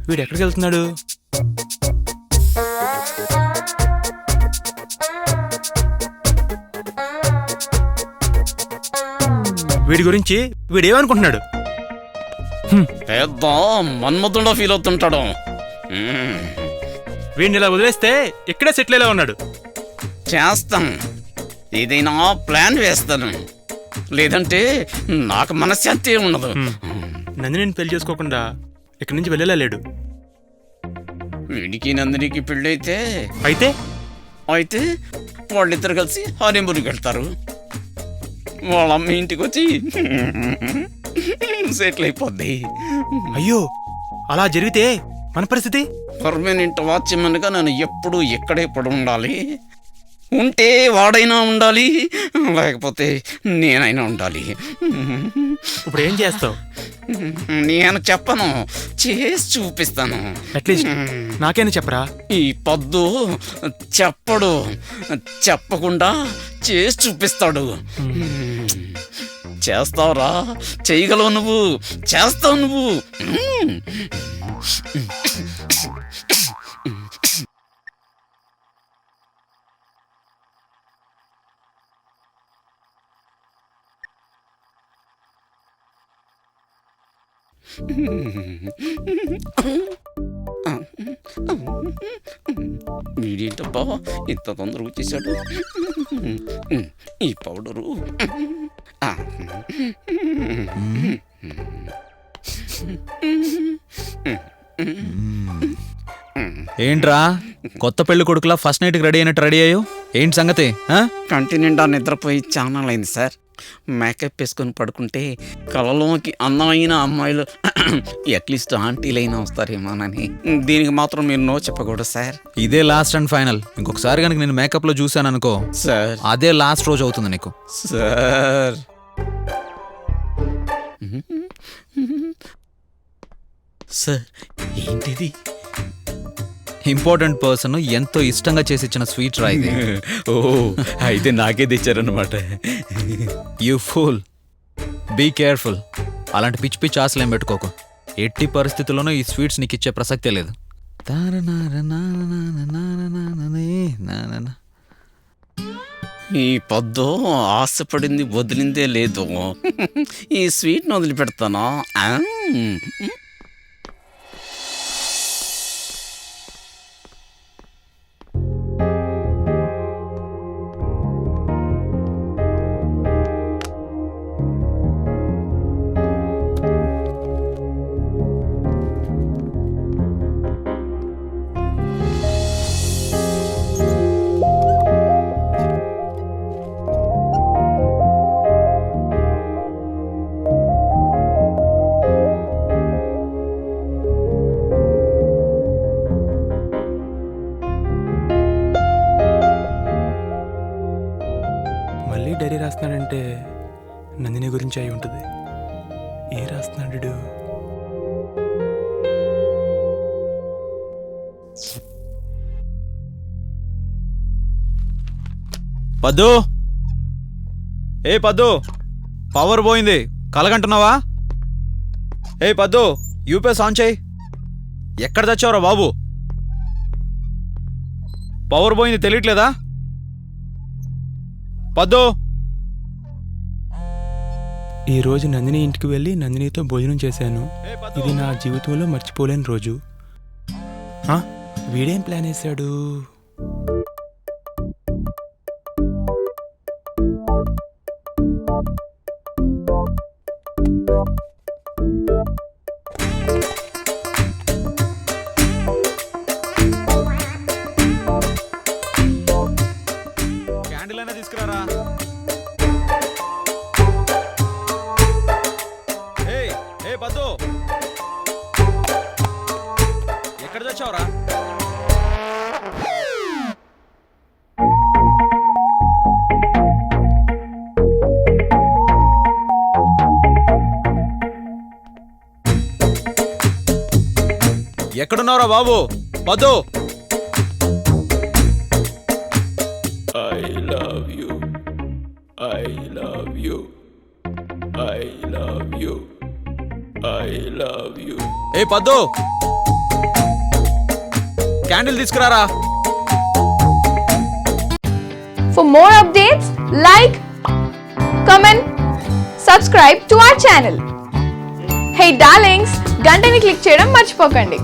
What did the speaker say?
వీడు ఎక్కడికి వెళ్తున్నాడు? వీడి గురించి వీడేమనుకుంటున్నాడు? పెద్ద మన్మధుడా ఫీల్ అవుతుంటాడు. వీడిని ఇలా వదిలేస్తే ఇక్కడే సెటిల్ అయ్యేలా ఉన్నాడు. చేస్తాం, ఏదైనా ప్లాన్ వేస్తాను, లేదంటే నాకు మనశ్శాంతి ఉండదు. నందిని పెళ్లి చేసుకోకుండా ఇక్కడి నుంచి వెళ్ళేలా లేడు. వీడికి నందినికి పెళ్ళైతే అయితే అయితే వాళ్ళిద్దరు కలిసి హనీమూన్కి వెళ్తారు. వాళ్ళ అమ్మ ఇంటికి వచ్చి సెటిల్ అయిపోద్ది. అయ్యో, అలా జరిగితే మన పరిస్థితి? పర్మనెంట్ వాచ్మెన్గా నేను ఎప్పుడు ఎక్కడే పడి ఉండాలి. ఉంటే వాడైనా ఉండాలి, లేకపోతే నేనైనా ఉండాలి. ఇప్పుడు ఏం చేస్తావు? నేను చెప్పను, చేసి చూపిస్తాను. అట్లీస్ట్ నాకైనా చెప్పరా? ఈ పొద్దు చెప్పడు, చెప్పకుండా చేసి చూపిస్తాడు. చేస్తావురా, చేయగలవు నువ్వు, చేస్తావు నువ్వు. వీడేంటబ్బా ఇంత తొందరగా వచ్చేసాడు. ఈ పౌడరు ఏంట్రా కొత్త పెళ్లి కొడుకులా ఫస్ట్ నైట్కి రెడీ అయినట్టు రెడీ అయ్యో? ఏంటి సంగతి? కంటి నిండా నిద్రపోయి చాలా అయింది సార్. మేకప్ వేసుకొని పడుకుంటే కళలోకి అందమైన అమ్మాయిలు అట్లీస్ట్ ఆంటీలైనా వస్తారేమోనని. దీనికి మాత్రం మీరు నో చెప్పకూడదు సార్. ఇదే లాస్ట్ అండ్ ఫైనల్. ఇంకొకసారి కనుక నేను మేకప్లో చూశాను అనుకో సార్, అదే లాస్ట్ రోజు అవుతుంది నీకు. సార్ సార్ ఏంటిది? ఇంపార్టెంట్ పర్సన్ ఎంతో ఇష్టంగా చేసి ఇచ్చిన స్వీట్ రా ఇది. ఓ, అయితే నాకే తెచ్చారనమాట. You fool, be careful. అలాంటి పిచ్చి పిచ్చి ఆశలు ఏం పెట్టుకోకు. ఎట్టి పరిస్థితుల్లోనూ ఈ స్వీట్స్ నీకు ఇచ్చే ప్రసక్తే లేదు. ఈ పొద్దు ఆశపడింది వదిలిందే లేదు. ఈ స్వీట్ని వదిలిపెడతానా? మళ్ళీ డైరీ రాస్తున్నాడంటే నందిని గురించి అయి ఉంటుంది. ఏ రాస్తున్నాడు? పద్దు, ఏ పద్దు, పవర్ పోయింది, కలగంటున్నావా? ఏ పద్దు, యూపీఎస్ ఆన్ చేయి. ఎక్కడ తెచ్చావురా బాబు? పవర్ పోయింది తెలియట్లేదా? పద్దు, ఈరోజు నందిని ఇంటికి వెళ్ళి నందినితో భోజనం చేశాను. ఇది నా జీవితంలో మర్చిపోలేని రోజు. వీడేం ప్లాన్ వేశాడు? క్యాండిల్ అయినా తీసుకురారా. ఏ పద్దు, ఎక్కడ తెచ్చావురా? ఎక్కడున్నావురా బాబు? పద్దు, I love you. I love you. I love you. I love you. ఏ పద్దు, క్యాండిల్ తీసుకురారా. For more updates, like, comment, subscribe to our channel. Hey darlings, గంటని click చేయడం మర్చిపోకండి.